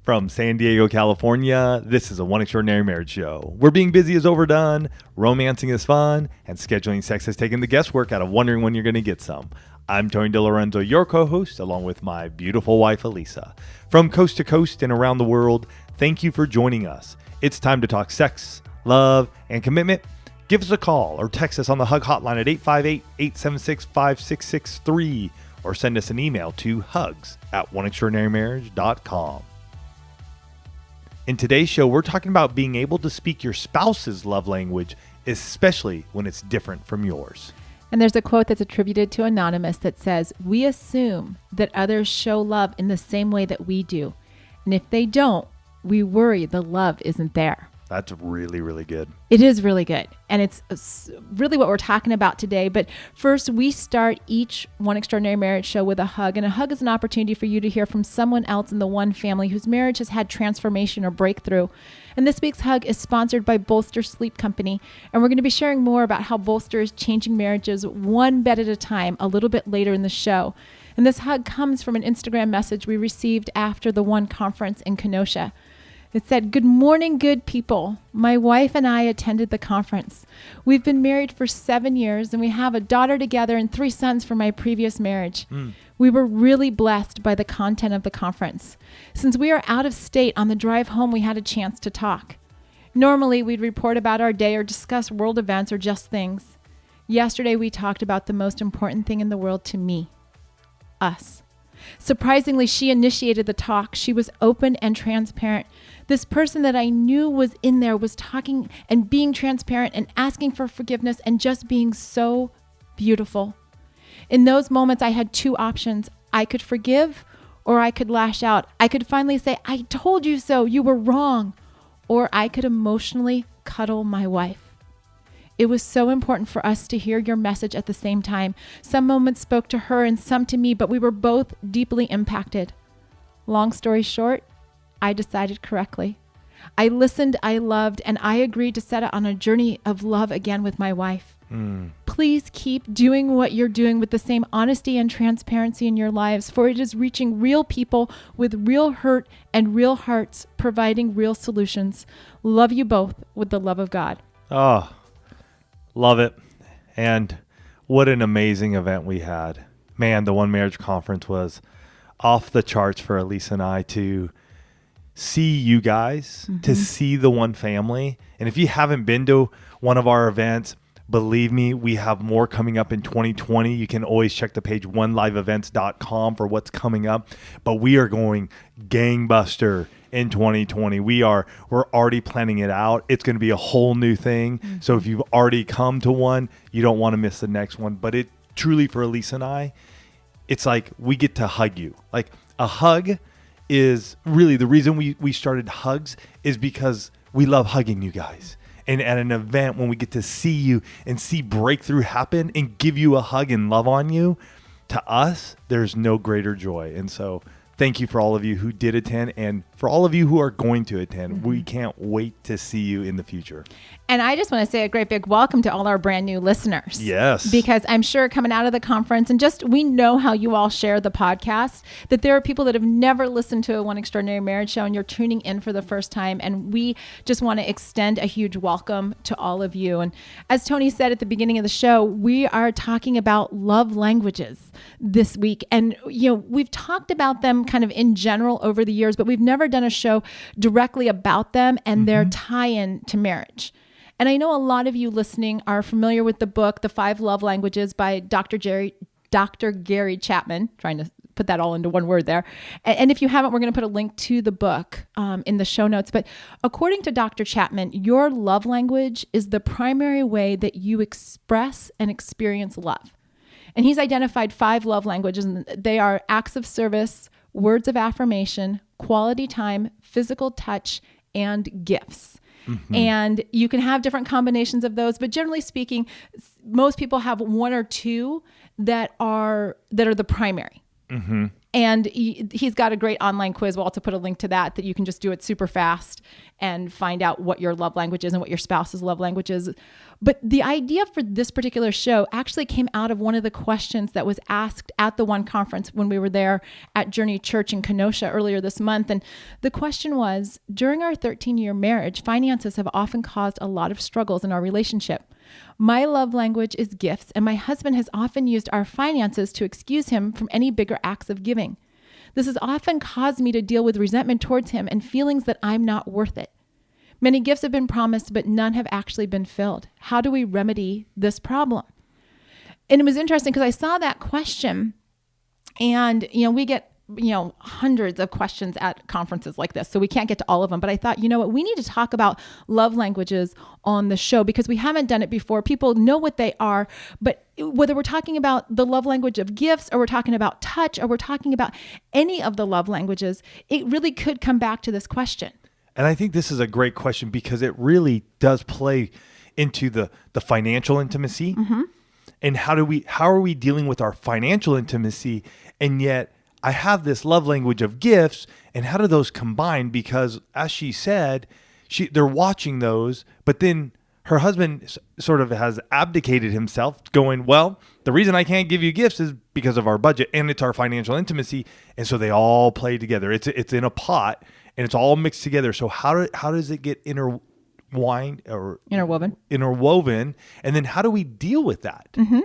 From San Diego, California, this is a One Extraordinary Marriage show. Where being busy is overdone, romancing is fun, and scheduling sex has taken the guesswork out of wondering when you're going to get some. I'm Tony DiLorenzo, your co-host, along with my beautiful wife, Elisa. From coast to coast and around the world, thank you for joining us. It's time to talk sex, love, and commitment. Give us a call or text us on the Hug hotline at 858-876-5663 or send us an email to hugs@oneextraordinarymarriage.com. In today's show, we're talking about being able to speak your spouse's love language, especially when it's different from yours. And there's a quote that's attributed to Anonymous that says, "We assume that others show love in the same way that we do. And if they don't, we worry the love isn't there." That's really, really good. It is really good. And it's really what we're talking about today. But first, we start each One Extraordinary Marriage show with a hug. And a hug is an opportunity for you to hear from someone else in the one family whose marriage has had transformation or breakthrough. And this week's hug is sponsored by Bolster Sleep Company. And we're going to be sharing more about how Bolster is changing marriages one bed at a time a little bit later in the show. And this hug comes from an Instagram message we received after the One conference in Kenosha. It said, "Good morning, good people. My wife and I attended the conference. We've been married for 7 years and we have a daughter together and 3 sons from my previous marriage. We were really blessed by the content of the conference. Since we are out of state, on the drive home, we had a chance to talk. Normally, we'd report about our day or discuss world events or just things. Yesterday, we talked about the most important thing in the world to me, us. Surprisingly, she initiated the talk. She was open and transparent. This person that I knew was in there was talking and being transparent and asking for forgiveness and just being so beautiful. In those moments, I had 2 options. I could forgive or I could lash out. I could finally say, 'I told you so, you were wrong.' Or I could emotionally cuddle my wife. It was so important for us to hear your message at the same time. Some moments spoke to her and some to me, but we were both deeply impacted. Long story short, I decided correctly. I listened, I loved, and I agreed to set out on a journey of love again with my wife. Please keep doing what you're doing with the same honesty and transparency in your lives, for it is reaching real people with real hurt and real hearts, providing real solutions. Love you both with the love of God." Oh, love it. And what an amazing event we had. Man, the One Marriage Conference was off the charts for Elisa and I to see you guys, to see the One family. And if you haven't been to one of our events, believe me, we have more coming up in 2020. You can always check the page oneliveevents.com for what's coming up. But we are going gangbuster in 2020. We're already planning it out. It's going to be a whole new thing. So if you've already come to one, you don't want to miss the next one. But it truly, for Elisa and I, it's like we get to hug you. Like a hug is really the reason we started Hugs is because we love hugging you guys. And at an event when we get to see you and see breakthrough happen and give you a hug and love on you, to us, there's no greater joy. And so thank you for all of you who did attend and for all of you who are going to attend. We can't wait to see you in the future. And I just want to say a great big welcome to all our brand new listeners. Yes. Because I'm sure coming out of the conference and just we know how you all share the podcast, that there are people that have never listened to a One Extraordinary Marriage show and you're tuning in for the first time. And we just want to extend a huge welcome to all of you. And as Tony said at the beginning of the show, we are talking about love languages this week. And, you know, we've talked about them kind of in general over the years, but we've never done a show directly about them and their tie-in to marriage. And I know a lot of you listening are familiar with the book, The 5 Love Languages by Dr. Gary Chapman, trying to put that all into one word there. And if you haven't, we're going to put a link to the book in the show notes. But according to Dr. Chapman, your love language is the primary way that you express and experience love. And he's identified 5 love languages, and they are acts of service, words of affirmation, quality time, physical touch, and gifts. And you can have different combinations of those, but generally speaking, most people have 1 or 2 that are the primary. And he's got a great online quiz. We'll also put a link to that you can just do it super fast and find out what your love language is and what your spouse's love language is. But the idea for this particular show actually came out of one of the questions that was asked at the One Conference when we were there at Journey Church in Kenosha earlier this month. And the question was, during our 13-year marriage, finances have often caused a lot of struggles in our relationship. My love language is gifts, and my husband has often used our finances to excuse him from any bigger acts of giving. This has often caused me to deal with resentment towards him and feelings that I'm not worth it. Many gifts have been promised, but none have actually been filled. How do we remedy this problem? And it was interesting because I saw that question, and we get hundreds of questions at conferences like this, so we can't get to all of them. But I thought, you know what, we need to talk about love languages on the show because we haven't done it before. People know what they are, but whether we're talking about the love language of gifts, or we're talking about touch, or we're talking about any of the love languages, it really could come back to this question. And I think this is a great question because it really does play into the financial intimacy. Mm-hmm. And how are we dealing with our financial intimacy? And yet I have this love language of gifts, and how do those combine? Because as she said, they're watching those, but then her husband sort of has abdicated himself, going, well, the reason I can't give you gifts is because of our budget, and it's our financial intimacy. And so they all play together. It's in a pot, and it's all mixed together. So how does it get interwoven? And then how do we deal with that? Mm-hmm.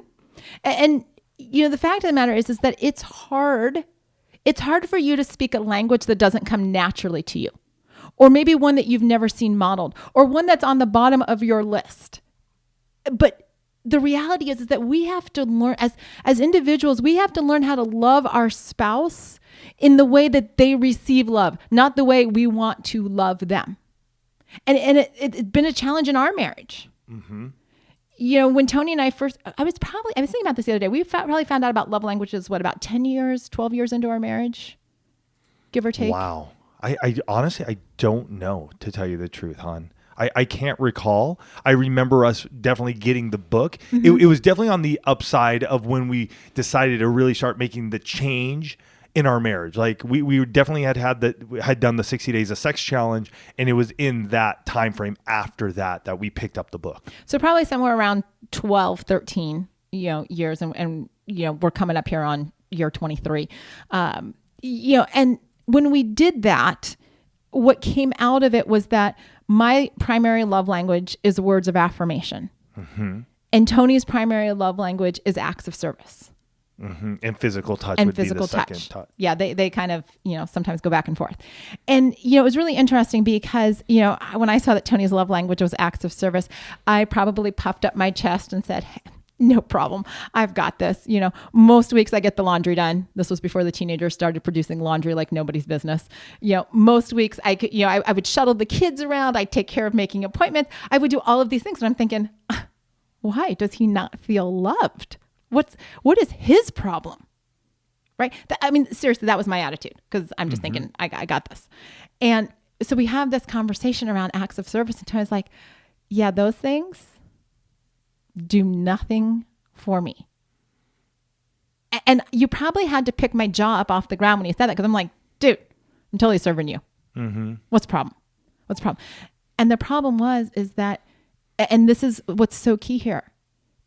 And the fact of the matter is that it's hard. It's hard for you to speak a language that doesn't come naturally to you, or maybe one that you've never seen modeled, or one that's on the bottom of your list. But the reality is that we have to learn, as individuals, we have to learn how to love our spouse in the way that they receive love, not the way we want to love them. And it's been a challenge in our marriage. Mm-hmm. When Tony and I first, I was thinking about this the other day. We probably found out about love languages, about 10 years, 12 years into our marriage, give or take. Wow. I honestly, I don't know, to tell you the truth, hon. I can't recall. I remember us definitely getting the book. Mm-hmm. It was definitely on the upside of when we decided to really start making the change in our marriage. Like we definitely had done the 60 Days of Sex Challenge, and it was in that time frame after that we picked up the book. So probably somewhere around 12, 13, years, and we're coming up here on year 23. And when we did that, what came out of it was that my primary love language is words of affirmation. Mm-hmm. And Tony's primary love language is acts of service. Mm-hmm. And physical touch would be the second touch. Yeah, they kind of, sometimes go back and forth. And, it was really interesting because, when I saw that Tony's love language was acts of service, I probably puffed up my chest and said, hey, no problem. I've got this. Most weeks I get the laundry done. This was before the teenagers started producing laundry like nobody's business. Most weeks I would shuttle the kids around. I'd take care of making appointments. I would do all of these things. And I'm thinking, why does he not feel loved? What is his problem? Right? Seriously, that was my attitude because I'm just thinking, I got this. And so we have this conversation around acts of service, and Tony's like, yeah, those things do nothing for me. And you probably had to pick my jaw up off the ground when he said that, because I'm like, dude, I'm totally serving you. Mm-hmm. What's the problem? And the problem is that, and this is what's so key here,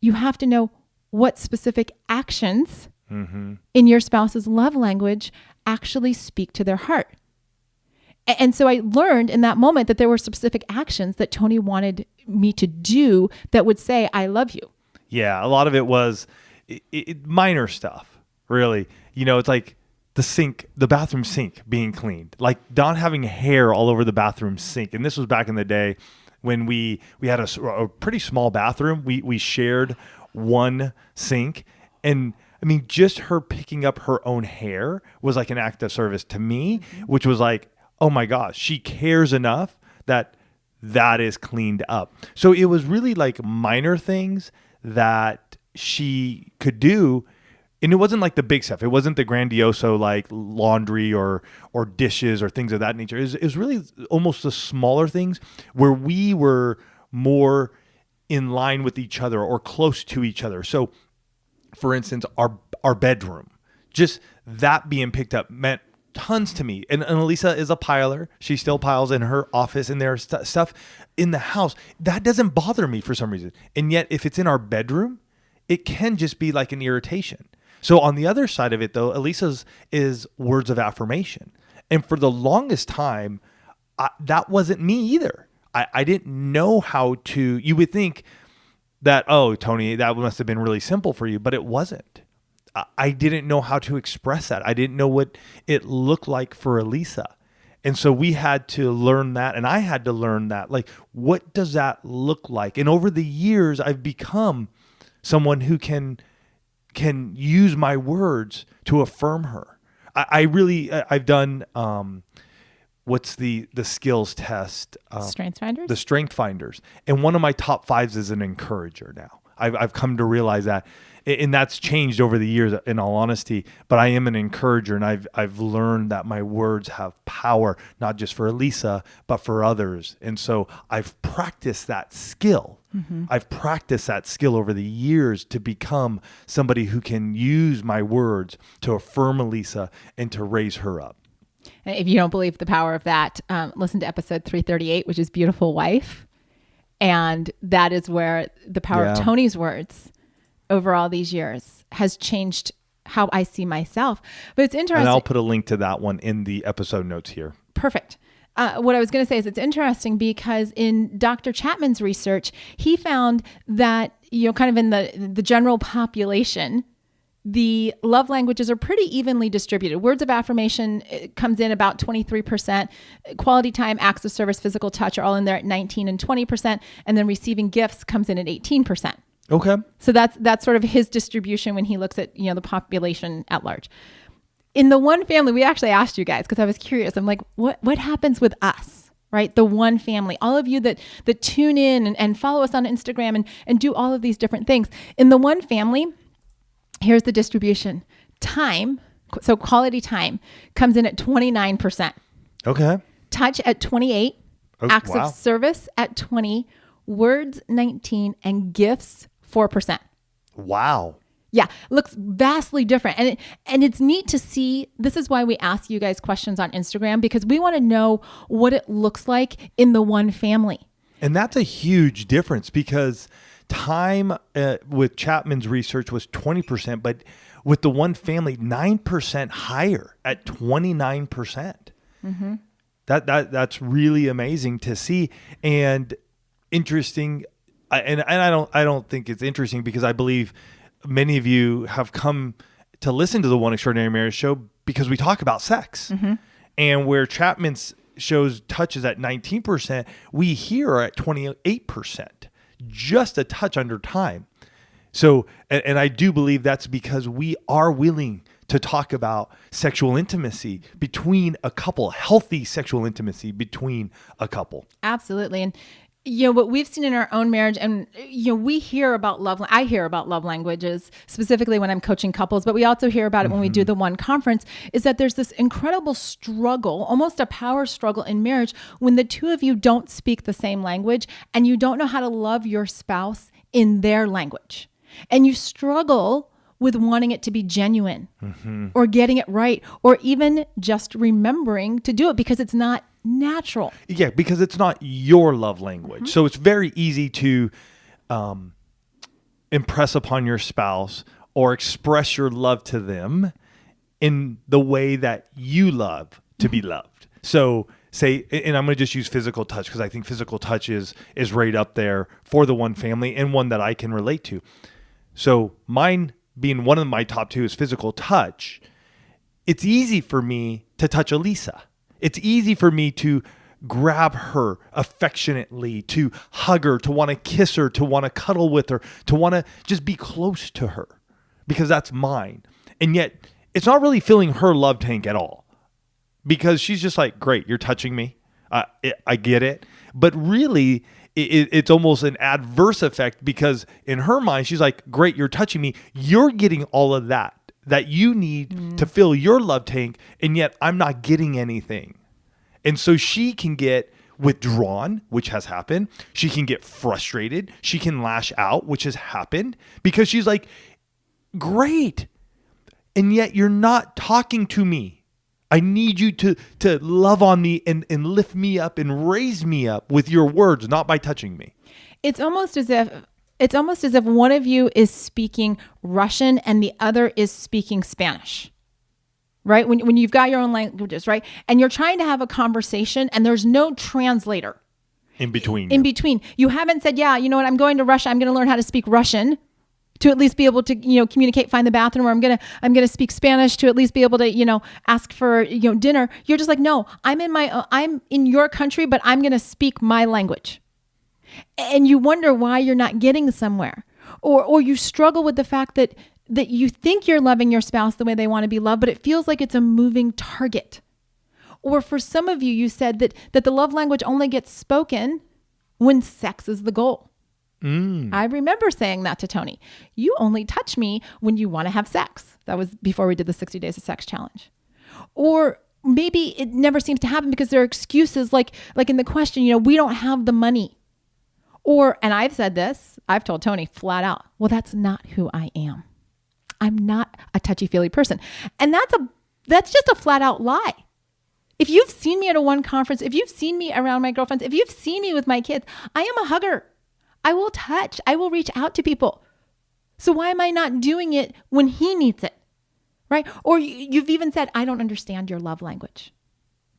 you have to know what specific actions in your spouse's love language actually speak to their heart. And so I learned in that moment that there were specific actions that Tony wanted me to do that would say, I love you. Yeah, a lot of it was minor stuff, really. It's like the bathroom sink being cleaned, like Don having hair all over the bathroom sink. And this was back in the day when we had a pretty small bathroom. We shared one sink, and just her picking up her own hair was like an act of service to me, which was like, oh my gosh, she cares enough that is cleaned up. So it was really like minor things that she could do. And it wasn't like the big stuff. It wasn't the grandioso like laundry or dishes or things of that nature. It was really almost the smaller things where we were more in line with each other or close to each other. So for instance, our bedroom, just that being picked up meant tons to me. And Elisa is a piler. She still piles in her office, and there's stuff in the house. That doesn't bother me for some reason. And yet if it's in our bedroom, it can just be like an irritation. So on the other side of it, though, Elisa's is words of affirmation. And for the longest time, that wasn't me either. I didn't know how to, you would think that, oh, Tony, that must have been really simple for you, but it wasn't. I didn't know how to express that. I didn't know what it looked like for Elisa. And so we had to learn that, and I had to learn that. Like, what does that look like? And over the years, I've become someone who can use my words to affirm her. I've done, what's the skills test? Strength Finders? The Strength Finders. And one of my top 5s is an encourager now. I've come to realize that, and that's changed over the years, in all honesty, but I am an encourager, and I've learned that my words have power, not just for Elisa, but for others. And so I've practiced that skill. Mm-hmm. I've practiced that skill over the years to become somebody who can use my words to affirm Elisa and to raise her up. If you don't believe the power of that, listen to episode 338, which is Beautiful Wife. And that is where the power of Tony's words over all these years has changed how I see myself. But it's interesting. And I'll put a link to that one in the episode notes here. Perfect. What I was going to say is it's interesting because in Dr. Chapman's research, he found that, kind of in the general population, the love languages are pretty evenly distributed. Words of affirmation comes in about 23%. Quality time, acts of service, physical touch are all in there at 19 and 20%. And then receiving gifts comes in at 18%. Okay. So that's sort of his distribution when he looks at, the population at large. In the one family, we actually asked you guys because I was curious. I'm like, what happens with us, right? The one family, all of you that tune in and follow us on Instagram and do all of these different things. In the one family, here's the distribution. Time, so quality time, comes in at 29%. Okay. Touch at 28%. Acts of service at 20%. Words 19%. And gifts 4%. Wow. Yeah, looks vastly different. And it's neat to see. This is why we ask you guys questions on Instagram, because we want to know what it looks like in the one family. And that's a huge difference, because time with Chapman's research was 20%, but with the one family, 9% higher at 29%. Mm-hmm. That's really amazing to see, and interesting. And I don't think it's interesting, because I believe many of you have come to listen to the One Extraordinary Marriage show because we talk about sex. Mm-hmm. And where Chapman's shows touches at 19%, we here are at 28%, just a touch under time. So, and I do believe that's because we are willing to talk about sexual intimacy between a couple, healthy sexual intimacy between a couple. Absolutely. And what we've seen in our own marriage, and we hear about I hear about love languages specifically when I'm coaching couples, but we also hear about it when we do the one conference, is that there's this incredible struggle, almost a power struggle in marriage, when the two of you don't speak the same language and you don't know how to love your spouse in their language. And you struggle with wanting it to be genuine or getting it right, or even just remembering to do it because it's not natural. Yeah, because it's not your love language. Mm-hmm. So it's very easy to impress upon your spouse or express your love to them in the way that you love to be loved. So say, and I'm going to just use physical touch because I think physical touch is right up there for the one family, and one that I can relate to. So mine being one of my top 2 is physical touch. It's easy for me to touch Elisa. It's easy for me to grab her affectionately, to hug her, to want to kiss her, to want to cuddle with her, to want to just be close to her, because that's mine. And yet it's not really filling her love tank at all, because she's just like, great, you're touching me. I get it. But really, it's almost an adverse effect, because in her mind, she's like, great, you're touching me. You're getting all of that you need to fill your love tank, and yet I'm not getting anything. And so she can get withdrawn, which has happened. She can get frustrated. She can lash out, which has happened, because she's like, great, and yet you're not talking to me. I need you to love on me and lift me up and raise me up with your words, not by touching me. It's almost as if one of you is speaking Russian and the other is speaking Spanish. Right? When you've got your own languages, right? And you're trying to have a conversation and there's no translator. In between. You haven't said, yeah, you know what? I'm going to Russia. I'm going to learn how to speak Russian to at least be able to, communicate, find the bathroom, or I'm going to speak Spanish to at least be able to, ask for, dinner. You're just like, no, I'm in your country, but I'm going to speak my language. And you wonder why you're not getting somewhere, or you struggle with the fact that you think you're loving your spouse the way they want to be loved, but it feels like it's a moving target. Or for some of you, you said that the love language only gets spoken when sex is the goal. I remember saying that to Tony. You only touch me when you want to have sex. That was before we did the 60 Days of Sex Challenge. Or maybe it never seems to happen because there are excuses like in the question, we don't have the money. And I've said this, I've told Tony flat out, well, that's not who I am. I'm not a touchy-feely person. And that's just a flat out lie. If you've seen me at a one conference, if you've seen me around my girlfriends, if you've seen me with my kids, I am a hugger. I will touch. I will reach out to people. So why am I not doing it when he needs it? Right? Or you've even said, I don't understand your love language.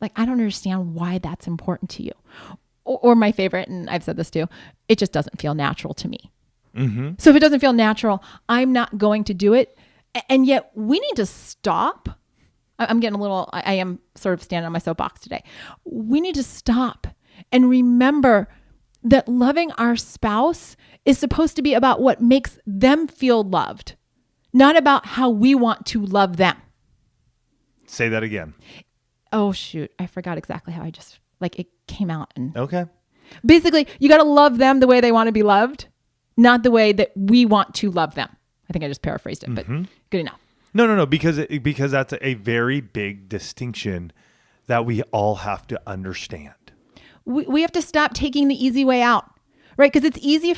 Like, I don't understand why that's important to you. Or my favorite, and I've said this too, it just doesn't feel natural to me. Mm-hmm. So if it doesn't feel natural, I'm not going to do it. And yet we need to stop. I'm getting I am sort of standing on my soapbox today. We need to stop and remember that loving our spouse is supposed to be about what makes them feel loved, not about how we want to love them. Say that again. Oh, shoot. I forgot exactly how it came out. Okay. Basically, you got to love them the way they want to be loved, not the way that we want to love them. I think I just paraphrased it, but good enough. No, because that's a very big distinction that we all have to understand. We have to stop taking the easy way out, right? Because it's easy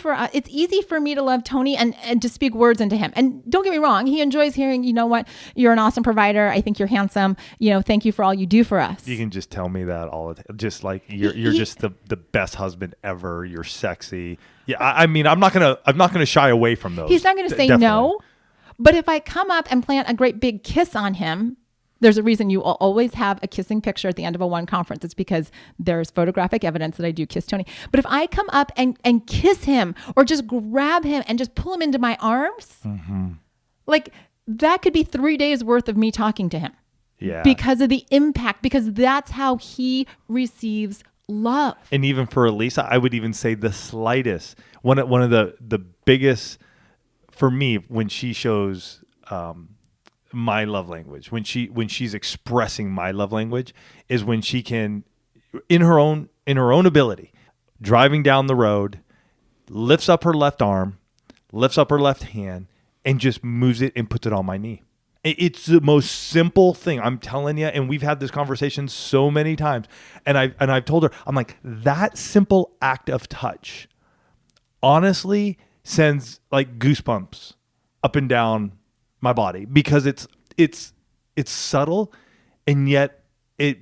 for me to love Tony and to speak words into him. And don't get me wrong, he enjoys hearing, you know what, you're an awesome provider. I think you're handsome. Thank you for all you do for us. You can just tell me that all the time. Just like you're just the best husband ever. You're sexy. Yeah, I mean, I'm not gonna shy away from those. He's not gonna say definitely. No. But if I come up and plant a great big kiss on him, there's a reason you will always have a kissing picture at the end of a one conference. It's because there's photographic evidence that I do kiss Tony. But if I come up and kiss him or just grab him and just pull him into my arms, like that could be 3 days worth of me talking to him. Yeah. Because of the impact, because that's how he receives love. And even for Elisa, I would even say the slightest, one of the biggest for me when she shows my love language, when she's expressing my love language, is when she can, in her own ability, driving down the road, lifts up her left arm, lifts up her left hand, and just moves it and puts it on my knee. It's the most simple thing, I'm telling you. And we've had this conversation so many times, and I've told her, I'm like, that simple act of touch, honestly, sends like goosebumps up and down my body, because it's subtle, and yet it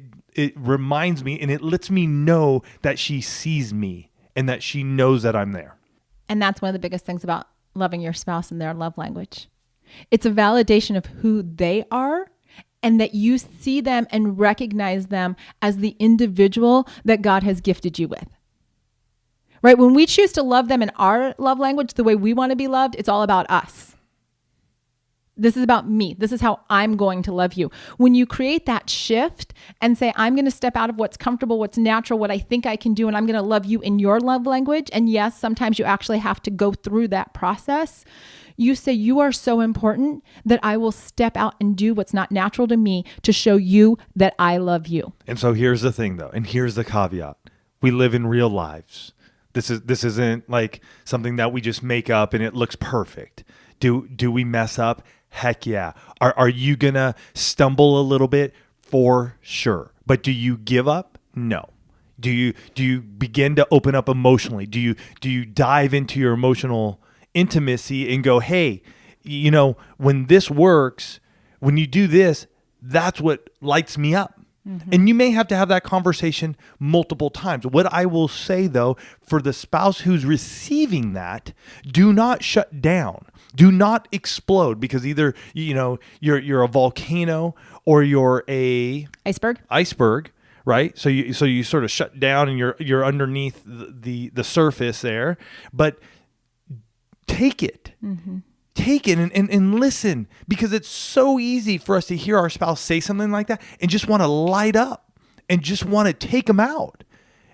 reminds me and it lets me know that she sees me and that she knows that I'm there. And that's one of the biggest things about loving your spouse and their love language. It's a validation of who they are, and that you see them and recognize them as the individual that God has gifted you with. Right? When we choose to love them in our love language, the way we want to be loved, it's all about us. This is about me. This is how I'm going to love you. When you create that shift and say, I'm going to step out of what's comfortable, what's natural, what I think I can do, and I'm going to love you in your love language. And yes, sometimes you actually have to go through that process. You say, you are so important that I will step out and do what's not natural to me to show you that I love you. And so here's the thing though, and here's the caveat. We live in real lives. This isn't like something that we just make up and it looks perfect. Do we mess up? Heck yeah. Are you going to stumble a little bit? For sure. But do you give up? No. Do you begin to open up emotionally? Do you dive into your emotional intimacy and go, hey, when this works, when you do this, that's what lights me up. And you may have to have that conversation multiple times. What I will say, though, for the spouse who's receiving that, do not shut down. Do not explode, because either, you're a volcano or you're a iceberg, right? So you sort of shut down and you're underneath the surface there. But take it. Take it and listen, because it's so easy for us to hear our spouse say something like that and just want to light up and just want to take them out.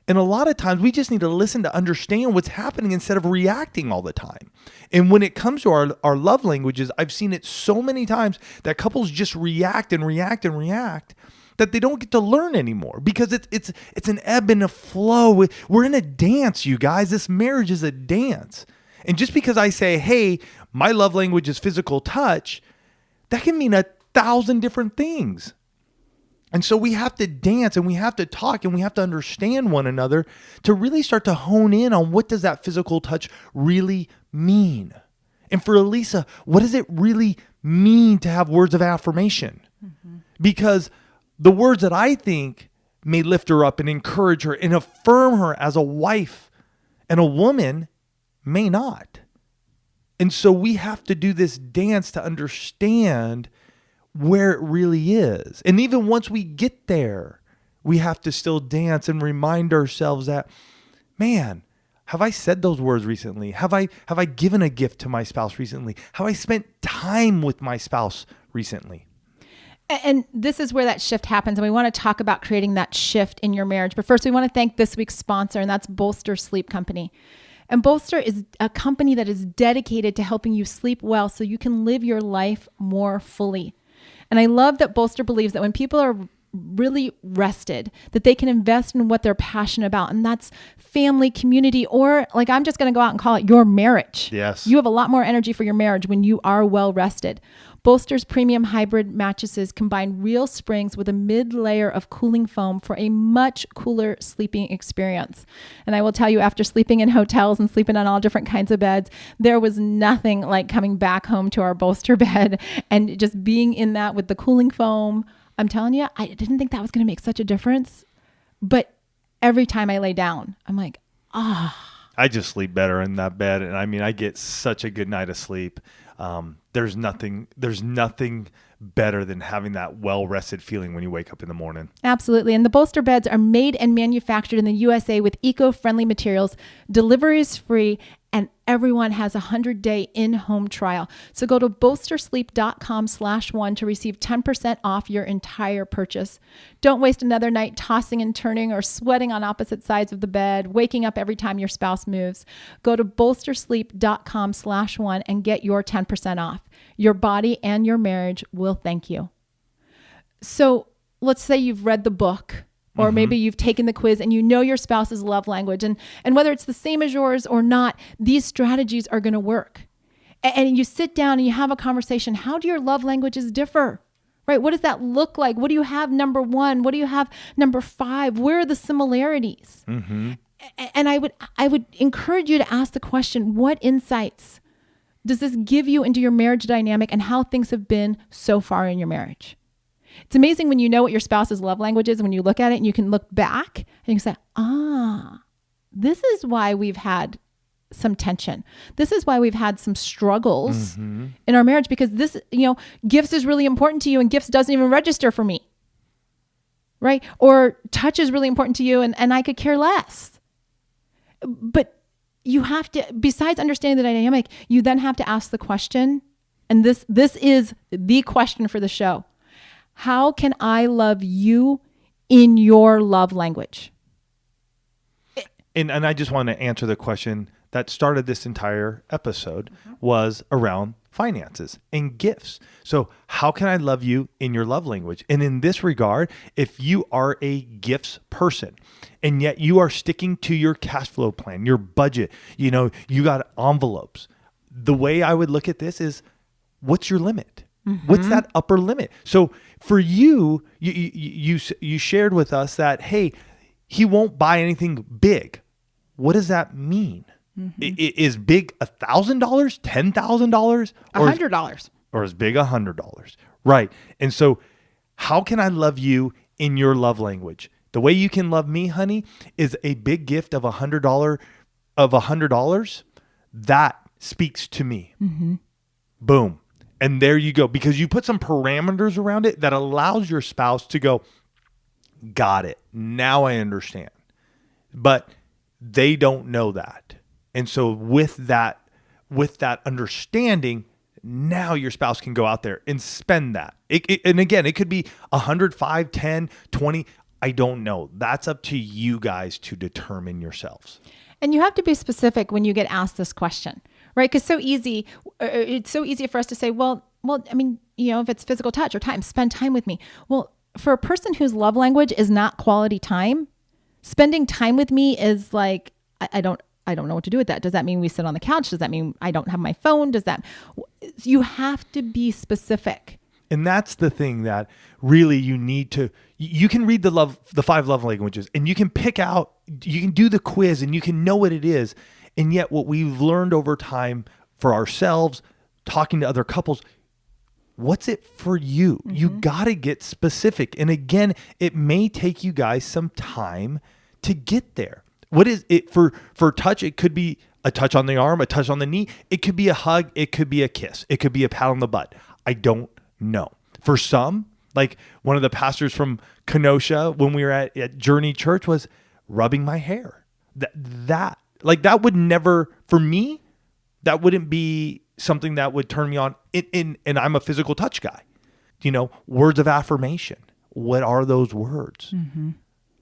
And a lot of times we just need to listen to understand what's happening instead of reacting all the time. And when it comes to our love languages, I've seen it so many times that couples just react that they don't get to learn anymore, because it's an ebb and a flow. We're in a dance, you guys. This marriage is a dance. And just because I say, hey, my love language is physical touch, that can mean 1,000 different things. And so we have to dance and we have to talk and we have to understand one another to really start to hone in on what does that physical touch really mean. And for Elisa, what does it really mean to have words of affirmation? Because the words that I think may lift her up and encourage her and affirm her as a wife and a woman may not. And so we have to do this dance to understand where it really is. And even once we get there, we have to still dance and remind ourselves that, man, have I said those words recently? Have I given a gift to my spouse recently? Have I spent time with my spouse recently? And this is where that shift happens. And we want to talk about creating that shift in your marriage. But first, we want to thank this week's sponsor, and that's Bolster Sleep Company. And Bolster is a company that is dedicated to helping you sleep well so you can live your life more fully. And I love that Bolster believes that when people are really rested, that they can invest in what they're passionate about. And that's family, community, or like I'm just going to go out and call it your marriage. Yes. You have a lot more energy for your marriage when you are well rested. Bolster's premium hybrid mattresses combine real springs with a mid-layer of cooling foam for a much cooler sleeping experience. And I will tell you, after sleeping in hotels and sleeping on all different kinds of beds, there was nothing like coming back home to our Bolster bed and just being in that with the cooling foam. I'm telling you, I didn't think that was going to make such a difference. But every time I lay down, I'm like, I just sleep better in that bed. And I mean, I get such a good night of sleep. There's nothing better than having that well-rested feeling when you wake up in the morning. Absolutely. And the Bolster beds are made and manufactured in the USA with eco-friendly materials. Delivery is free, and everyone has a 100-day in-home trial. So go to bolstersleep.com/one to receive 10% off your entire purchase. Don't waste another night tossing and turning or sweating on opposite sides of the bed, waking up every time your spouse moves. Go to bolstersleep.com/one and get your 10% off. Your body and your marriage will thank you. So let's say you've read the book, or maybe you've taken the quiz and you know your spouse's love language. And whether it's the same as yours or not, these strategies are going to work. And you sit down and you have a conversation. How do your love languages differ? Right? What does that look like? What do you have number 1? What do you have number 5? Where are the similarities? And I would encourage you to ask the question, what insights does this give you into your marriage dynamic and how things have been so far in your marriage? It's amazing when you know what your spouse's love language is, when you look at it and you can look back and you can say, this is why we've had some tension. This is why we've had some struggles in our marriage, because this, gifts is really important to you and gifts doesn't even register for me, right? Or touch is really important to you and I could care less. But you have to, besides understanding the dynamic, you then have to ask the question, and this is the question for the show. How can I love you in your love language? And I just want to answer the question that started this entire episode was around finances and gifts. So how can I love you in your love language? And in this regard, if you are a gifts person and yet you are sticking to your cash flow plan, your budget, you got envelopes. The way I would look at this is, what's your limit? What's that upper limit? So for you shared with us that, hey, he won't buy anything big. What does that mean? Is big $1,000, $10,000, $100? or as big $100. Right. And so how can I love you in your love language? The way you can love me, honey, is a big gift of $100 that speaks to me. Mm-hmm. Boom. And there you go. Because you put some parameters around it that allows your spouse to go, got it. Now I understand. But they don't know that. And so with that understanding, now your spouse can go out there and spend that. And again, it could be 100, 5, 10, 20. I don't know. That's up to you guys to determine yourselves. And you have to be specific when you get asked this question, right? Because it's so easy for us to say, well, I mean, if it's physical touch or time, spend time with me. Well, for a person whose love language is not quality time, spending time with me is like, I don't know what to do with that. Does that mean we sit on the couch? Does that mean I don't have my phone? You have to be specific. And that's the thing that really you can read the 5 love languages, and you can pick out, you can do the quiz, and you can know what it is. And yet what we've learned over time for ourselves, talking to other couples, what's it for you? Mm-hmm. You got to get specific. And again, it may take you guys some time to get there. What is it for touch? It could be a touch on the arm, a touch on the knee. It could be a hug. It could be a kiss. It could be a pat on the butt. I don't know. For some, like one of the pastors from Kenosha, when we were at Journey Church, was rubbing my hair. That would never, for me, that wouldn't be something that would turn me on. And I'm a physical touch guy. Words of affirmation. What are those words? Mm-hmm.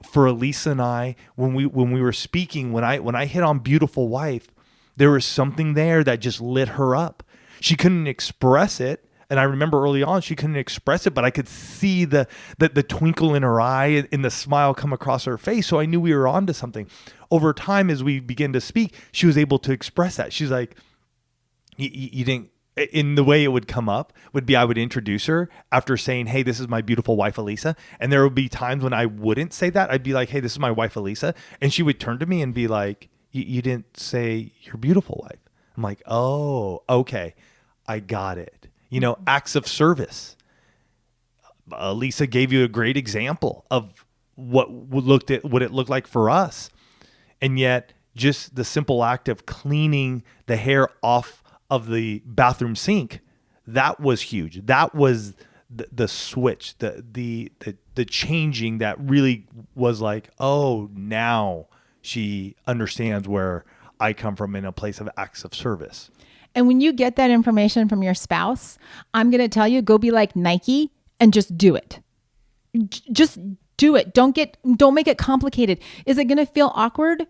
For Elisa and I, when we were speaking, when I hit on beautiful wife, there was something there that just lit her up. She couldn't express it. And I remember early on, she couldn't express it, but I could see the twinkle in her eye and the smile come across her face. So I knew we were onto something. Over time, as we began to speak, she was able to express that. She's like, you didn't, in the way it would come up would be, I would introduce her after saying, hey, this is my beautiful wife, Elisa. And there would be times when I wouldn't say that. I'd be like, hey, this is my wife, Elisa. And she would turn to me and be like, you didn't say your beautiful wife. I'm like, oh, okay. I got it. Acts of service. Lisa gave you a great example of what it looked like for us. And yet just the simple act of cleaning the hair off of the bathroom sink, that was huge. That was the switch, the changing that really was like, oh, now she understands where I come from in a place of acts of service. And when you get that information from your spouse, I'm going to tell you, go be like Nike and just do it. Just do it. Don't make it complicated. Is it going to feel awkward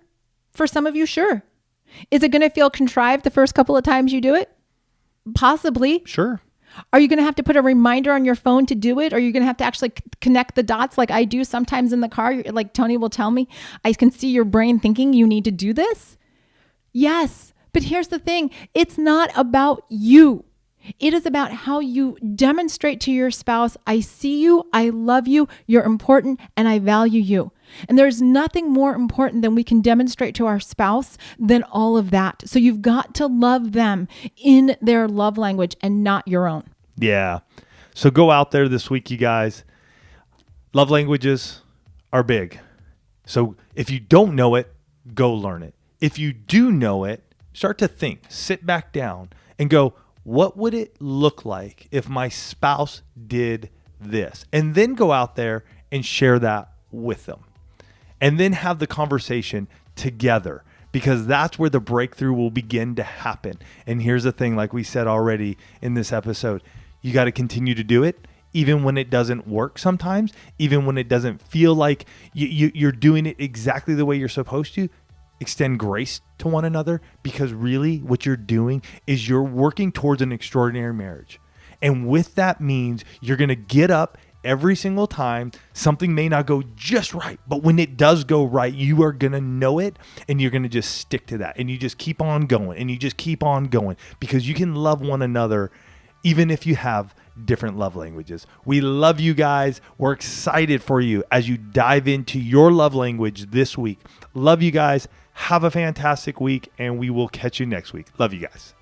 for some of you? Sure. Is it going to feel contrived the first couple of times you do it? Possibly. Sure. Are you going to have to put a reminder on your phone to do it? Or are you going to have to actually connect the dots like I do sometimes in the car? Like Tony will tell me, I can see your brain thinking you need to do this. Yes. But here's the thing. It's not about you. It is about how you demonstrate to your spouse, I see you, I love you, you're important, and I value you. And there's nothing more important than we can demonstrate to our spouse than all of that. So you've got to love them in their love language and not your own. Yeah. So go out there this week, you guys. Love languages are big. So if you don't know it, go learn it. If you do know it, start to think, sit back down and go, what would it look like if my spouse did this? And then go out there and share that with them. And then have the conversation together, because that's where the breakthrough will begin to happen. And here's the thing, like we said already in this episode, you got to continue to do it, even when it doesn't work sometimes, even when it doesn't feel like you're doing it exactly the way you're supposed to. Extend grace to one another, because really what you're doing is you're working towards an extraordinary marriage. And with that means you're going to get up every single time. Something may not go just right, but when it does go right, you are going to know it, and you're going to just stick to that. And you just keep on going, and you just keep on going, because you can love one another even if you have different love languages. We love you guys. We're excited for you as you dive into your love language this week. Love you guys. Have a fantastic week, and we will catch you next week. Love you guys.